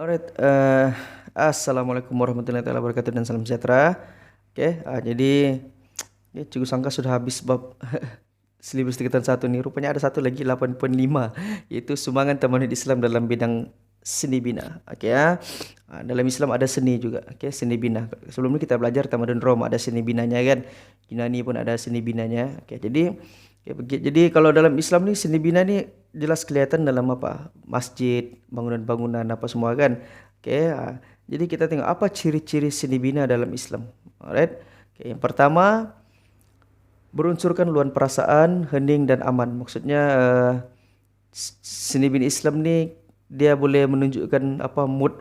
Alright, assalamualaikum warahmatullahi wabarakatuh dan salam sejahtera. Jadi Cikgu sangka sudah habis bab silibus tingkatan 1 nih. Rupanya ada satu lagi 8.5 yaitu sumbangan tamadun Islam dalam bidang seni bina. Dalam Islam ada seni juga. Seni bina. Sebelum ini kita belajar tamadun Rom ada seni binanya kan. Yunani pun ada seni binanya. Jadi kalau dalam Islam nih seni bina nih jelas kelihatan dalam apa? Masjid, bangunan-bangunan apa semua kan. Jadi kita tengok apa ciri-ciri seni bina dalam Islam. Alright. Yang pertama berunsurkan luan perasaan, hening dan aman. Maksudnya seni bina Islam ni dia boleh menunjukkan apa mood,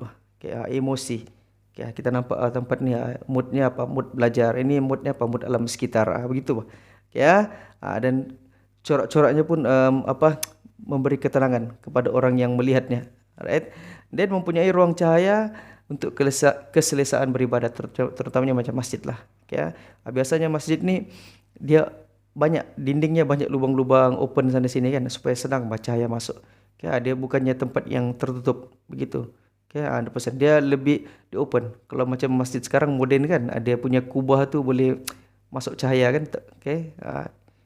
emosi. Kita nampak tempat ni moodnya apa? Mood belajar. Ini moodnya apa? Mood alam sekitar. Begitu. Dan corak-coraknya pun apa? Memberi ketenangan kepada orang yang melihatnya. Alright. Dan mempunyai ruang cahaya untuk keselesaan beribadah, terutamanya macam masjid lah. Biasanya masjid ni dia banyak dindingnya, banyak lubang-lubang open sana sini kan supaya senang cahaya masuk. Dia bukannya tempat yang tertutup begitu. Ada pesan dia lebih di open. Kalau macam masjid sekarang moden kan, ada punya kubah tu boleh masuk cahaya kan.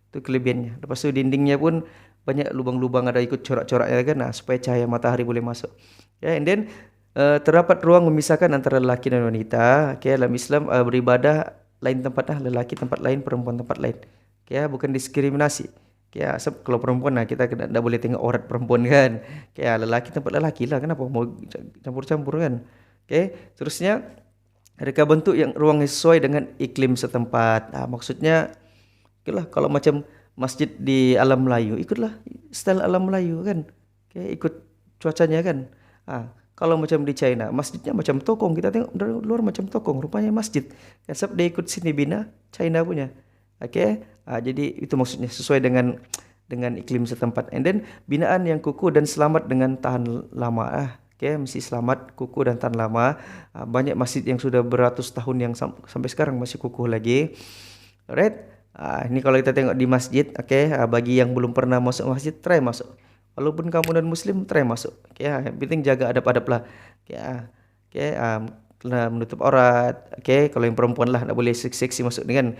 Itu kelebihannya. Lepas tu dindingnya pun banyak lubang-lubang, ada ikut corak-coraknya kan, supaya cahaya matahari boleh masuk. And then terdapat ruang memisahkan antara lelaki dan wanita. Dalam Islam beribadah lain tempat lah, lelaki tempat lain, perempuan tempat lain. Bukan diskriminasi. Kalau perempuan lah kita tak boleh tengok aurat perempuan kan. Lelaki tempat lelaki lah, kenapa mau campur-campur kan. Terusnya reka bentuk yang ruang yang sesuai dengan iklim setempat. Maksudnya kalau macam masjid di alam Melayu, ikutlah style alam Melayu kan. Ikut cuacanya kan. Kalau macam di China, masjidnya macam tokong. Kita tengok dari luar macam tokong, rupanya masjid. Sebab dia ikut sini bina China punya. Jadi itu maksudnya sesuai dengan iklim setempat. And then binaan yang kukuh dan selamat dengan tahan lama. Mesti selamat, kukuh dan tahan lama. Banyak masjid yang sudah beratus tahun yang sampai sekarang masih kukuh lagi. Alright. Ini kalau kita tengok di masjid, bagi yang belum pernah masuk masjid, try masuk. Walaupun kamu non muslim, try masuk. Yang penting jaga adab-adab lah. Kena menutup aurat. Kalau yang perempuan lah, tak boleh seksi-seksi masuk dengan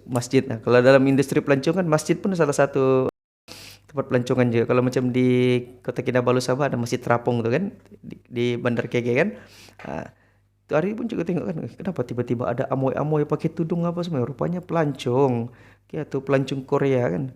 masjid. Kalau dalam industri pelancongan, masjid pun salah satu tempat pelancongan juga. Kalau macam di Kota Kinabalu Sabah ada Masjid Terapung tu kan, di Bandar KK kan. Tu hari pun juga tengok kan, kenapa tiba-tiba ada amoy-amoy pakai tudung apa semua. Rupanya pelancong. Tu pelancong Korea kan.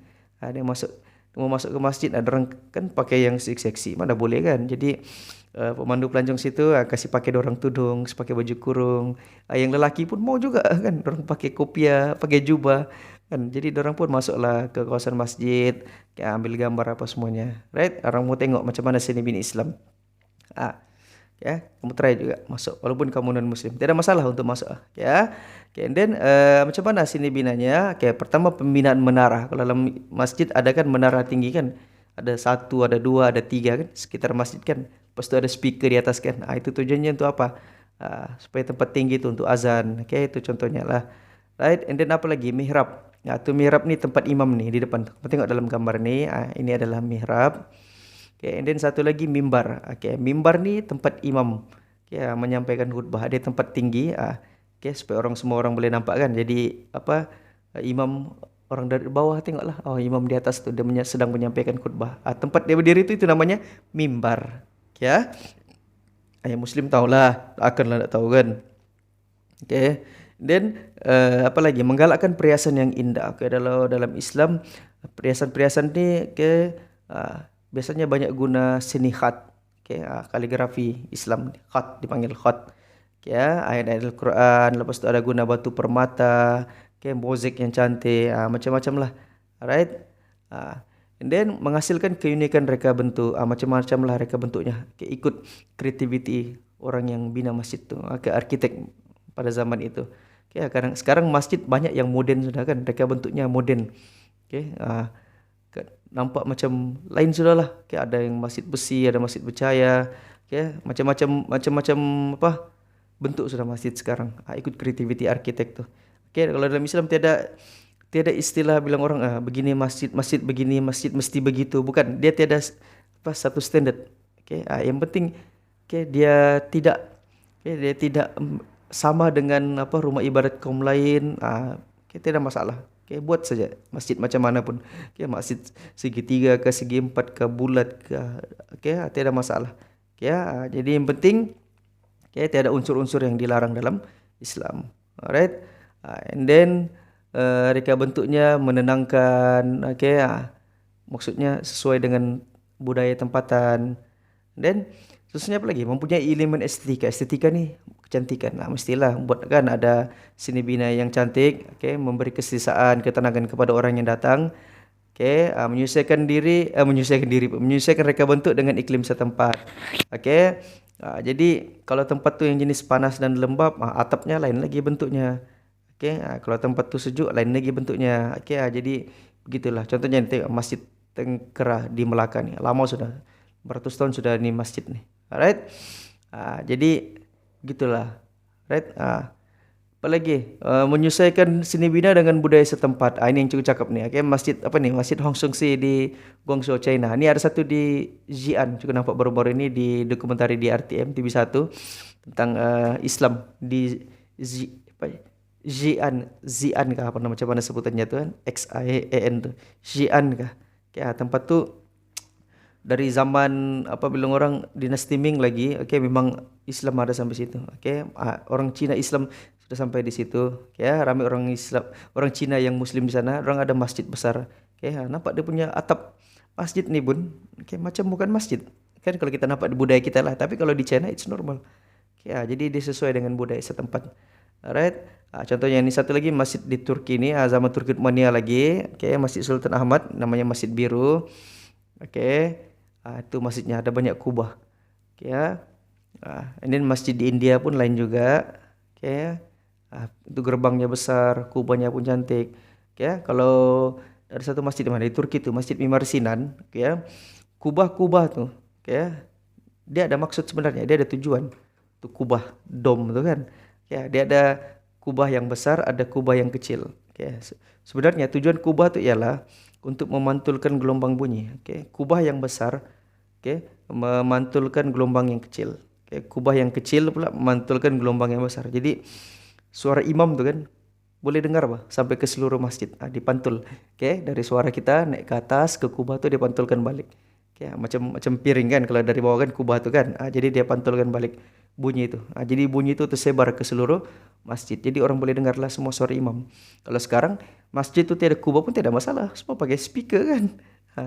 Dia mau masuk ke masjid, ada orang kan pakai yang seksi-seksi, mana boleh kan. Jadi pemandu pelancong situ kasih pakai dorang tudung, pakai baju kurung. Yang lelaki pun mau juga kan, dorang pakai kopiah, pakai jubah kan. Jadi dorang pun masuklah ke kawasan masjid, ambil gambar apa semuanya. Right? Orang mau tengok macam mana seni bina Islam. Kamu try juga masuk walaupun kamu non muslim, tidak ada masalah untuk masuk. And then macam mana sini binanya? Pertama pembinaan menara. Kalau dalam masjid ada kan menara tinggi kan, ada 1, ada 2, ada 3 kan sekitar masjid kan. Lepas tu ada speaker di atas kan. Itu tujuannya untuk apa? Supaya tempat tinggi itu untuk azan. Itu contohnya lah. Right? And then apa lagi? Mihrab. Tu mihrab ni tempat imam ni di depan. Kamu tengok dalam gambar ni, ini adalah mihrab. And then satu lagi mimbar. Mimbar ni tempat imam menyampaikan khutbah. Ada tempat tinggi. Supaya semua orang boleh nampak kan. Jadi apa, imam orang dari bawah tengoklah. Imam di atas tu dia sedang menyampaikan khutbah. Tempat dia berdiri tu itu namanya mimbar. Yang muslim tahulah, akanlah tak tahu kan. Then apa lagi? Menggalakkan perhiasan yang indah. Dalam Islam perhiasan-perhiasan ni biasanya banyak guna seni khat. Kaligrafi Islam, khat dipanggil khat. Ayat-ayat Al-Quran, lepas tu ada guna batu permata, mozaik yang cantik, macam-macam lah. Alright. And then menghasilkan keunikan reka bentuk, macam-macam lah reka bentuknya. Ikut kreativiti orang yang bina masjid tu, arkitek pada zaman itu. Sekarang masjid banyak yang moden sudah kan, reka bentuknya moden. Nampak macam lain sudah lah. Ada yang masjid besi, ada masjid bercahaya. Macam-macam apa bentuk sudah masjid sekarang. Ikut kreativiti arkitek tu. Kalau dalam Islam tiada istilah bilang orang begini masjid begini, masjid mesti begitu. Bukan, dia tiada satu standard. Yang penting dia tidak, dia tidak sama dengan apa rumah ibadat kaum lain. Tidak ada masalah. Buat saja masjid macam mana pun. Masjid segitiga ke segi empat ke bulat ke, tidak ada masalah. Jadi yang penting tiada unsur-unsur yang dilarang dalam Islam. Alright. And then reka bentuknya menenangkan. Maksudnya sesuai dengan budaya tempatan. Dan khususnya apa lagi? Mempunyai elemen estetika. Estetika ni kecantikan. Mestilah buat kan ada seni bina yang cantik, memberi keselesaan, ketenangan kepada orang yang datang. Menyesuaikan reka bentuk dengan iklim setempat. Jadi kalau tempat tu yang jenis panas dan lembap, atapnya lain lagi bentuknya. Kalau tempat tu sejuk, lain lagi bentuknya. Jadi begitulah. Contohnya tengok Masjid Tengkera di Melaka ni. Lama sudah, beratus tahun sudah ni masjid ni. Alright. Jadi gitulah. Right. Apa lagi? Menyesuaikan seni bina dengan budaya setempat. Ini yang cukup cakap ni. Masjid apa ni? Masjid Hong Song Si di Guangzhou, China. Ni ada satu di Xi'an. Cukup nampak baru-baru ini di dokumentari di RTM TV1 tentang Islam di Xi'an kah apa nama, macam mana sebutannya tu kan? XIAN tu. Xi'an kah? Tempat tu dari zaman apa bilang orang dinasti Ming lagi, memang Islam ada sampai situ. Orang Cina Islam sudah sampai di situ. Ramai orang Islam, orang Cina yang Muslim di sana, orang ada masjid besar. Nampak dia punya atap masjid ni pun, macam bukan masjid. Kan kalau kita nampak di budaya kita lah, tapi kalau di China it's normal. Jadi dia sesuai dengan budaya setempat. Alright. Contohnya ini satu lagi masjid di Turki ni, zaman Turki Uthmaniyah lagi. Masjid Sultan Ahmad, namanya Masjid Biru. Itu masjidnya ada banyak kubah. And then masjid di India pun lain juga. Itu gerbangnya besar, kubahnya pun cantik. Kalau ada satu masjid di mana di Turki tu, Masjid Mimar Sinan, kubah-kubah tu, dia ada maksud sebenarnya, dia ada tujuan. Tu kubah dom tu kan. Dia ada kubah yang besar, ada kubah yang kecil. Sebenarnya tujuan kubah tu ialah untuk memantulkan gelombang bunyi. Kubah yang besar, memantulkan gelombang yang kecil. Kubah yang kecil pula memantulkan gelombang yang besar. Jadi suara imam tu kan boleh dengar sampai ke seluruh masjid. Dipantul. Dari suara kita naik ke atas ke kubah tu dia pantulkan balik. Macam piring kan, kalau dari bawah kan kubah tu kan. Jadi dia pantulkan balik bunyi itu. Jadi bunyi itu tersebar ke seluruh masjid. Jadi orang boleh dengarlah semua suara imam. Kalau sekarang masjid tu tiada kubah pun tiada masalah. Semua pakai speaker kan.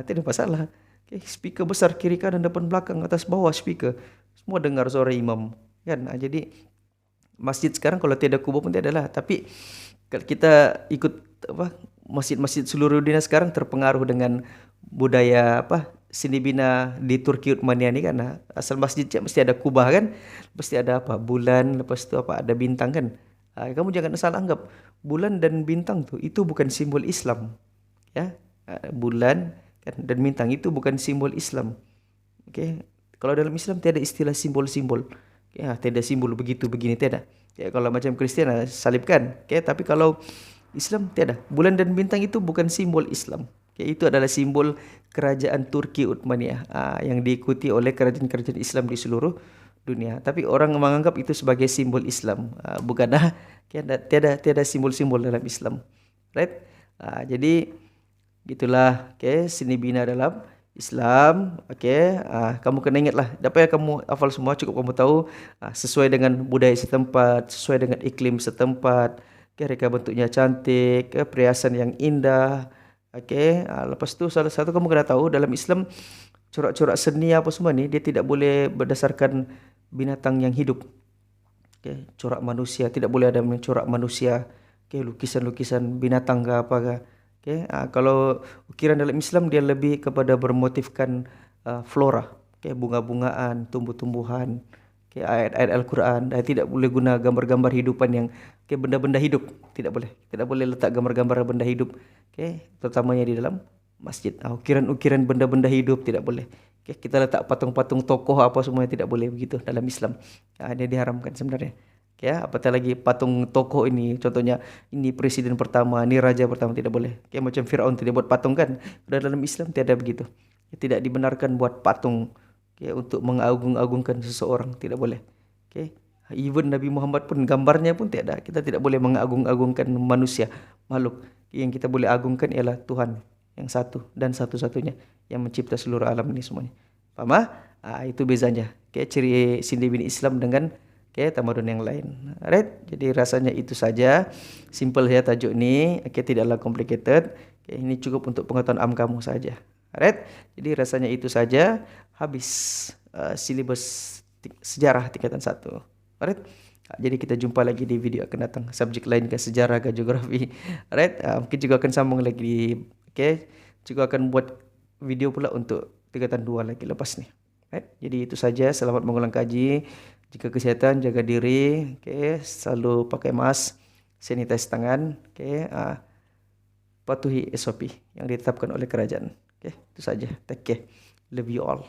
Tiada masalah. Speaker besar kiri kanan depan belakang atas bawah speaker. Semua dengar suara imam kan. Jadi masjid sekarang kalau tiada kubah pun tiada lah. Tapi kalau kita ikut masjid-masjid seluruh dunia sekarang terpengaruh dengan budaya seni bina di Turki Uthmaniyah ni kan. Asal masjid mesti ada kubah kan, mesti ada bulan, lepas tu ada bintang kan. Kamu jangan salah anggap bulan dan bintang tu itu bukan simbol Islam. Bulan kan, dan bintang itu bukan simbol Islam. Kalau dalam Islam tiada istilah simbol-simbol. Tiada simbol begitu begini, tiada. Kalau macam Kristian salib kan. Tapi kalau Islam tiada. Bulan dan bintang itu bukan simbol Islam. Itu adalah simbol kerajaan Turki Uthmaniyah yang diikuti oleh kerajaan-kerajaan Islam di seluruh dunia. Tapi orang menganggap itu sebagai simbol Islam. Bukanlah, tiada simbol-simbol dalam Islam. Right? Jadi gitulah seni bina dalam Islam. Kamu kena ingatlah, apa yang kamu hafal semua cukup kamu tahu sesuai dengan budaya setempat, sesuai dengan iklim setempat. Reka bentuknya cantik, perhiasan yang indah. Lepas tu salah satu kamu kena tahu dalam Islam corak-corak seni apa semua ni dia tidak boleh berdasarkan binatang yang hidup. Corak manusia tidak boleh ada corak manusia. Lukisan-lukisan binatang ke apa ke. Kalau ukiran dalam Islam dia lebih kepada bermotifkan flora, bunga-bungaan, tumbuh-tumbuhan, ayat-ayat Al-Quran. Tidak boleh guna gambar-gambar hidupan yang benda-benda hidup, tidak boleh letak gambar-gambar benda hidup, terutamanya di dalam masjid. Ukiran-ukiran benda-benda hidup tidak boleh. Kita letak patung-patung tokoh apa semuanya tidak boleh begitu dalam Islam. Dia diharamkan sebenarnya. Apatah lagi patung tokoh ini, contohnya ini presiden pertama, ini raja pertama, tidak boleh. Macam Firaun tu dia buat patung kan. Dalam Islam tiada begitu. Tidak dibenarkan buat patung Okay, untuk mengagung-agungkan seseorang tidak boleh. Okay. Even Nabi Muhammad pun gambarnya pun tiada. Kita tidak boleh mengagung-agungkan manusia, makhluk. Yang kita boleh agungkan ialah Tuhan yang satu dan satu-satunya yang mencipta seluruh alam ini semuanya. Faham ah? Itu bezanya. Okay, ciri Cindy bin Islam dengan tamadun yang lain. Alright, jadi rasanya itu saja. Simple ya tajuk ni. Okay, tidaklah complicated. Okay, ini cukup untuk pengetahuan am kamu saja. Alright, jadi rasanya itu saja. Habis silibus sejarah tingkatan 1. Alright. Jadi kita jumpa lagi di video akan datang. Subjek lain ke sejarah ke geografi. Alright. Mungkin juga akan sambung lagi. Okay. Juga akan buat video pula untuk tingkatan 2 lagi lepas ni. Alright. Jadi itu saja. Selamat mengulang kaji. Jika kesihatan, jaga diri. Okay. Selalu pakai mask. Sanitize tangan. Okay. Patuhi SOP yang ditetapkan oleh kerajaan. Okay. Itu saja. Take care. Love you all.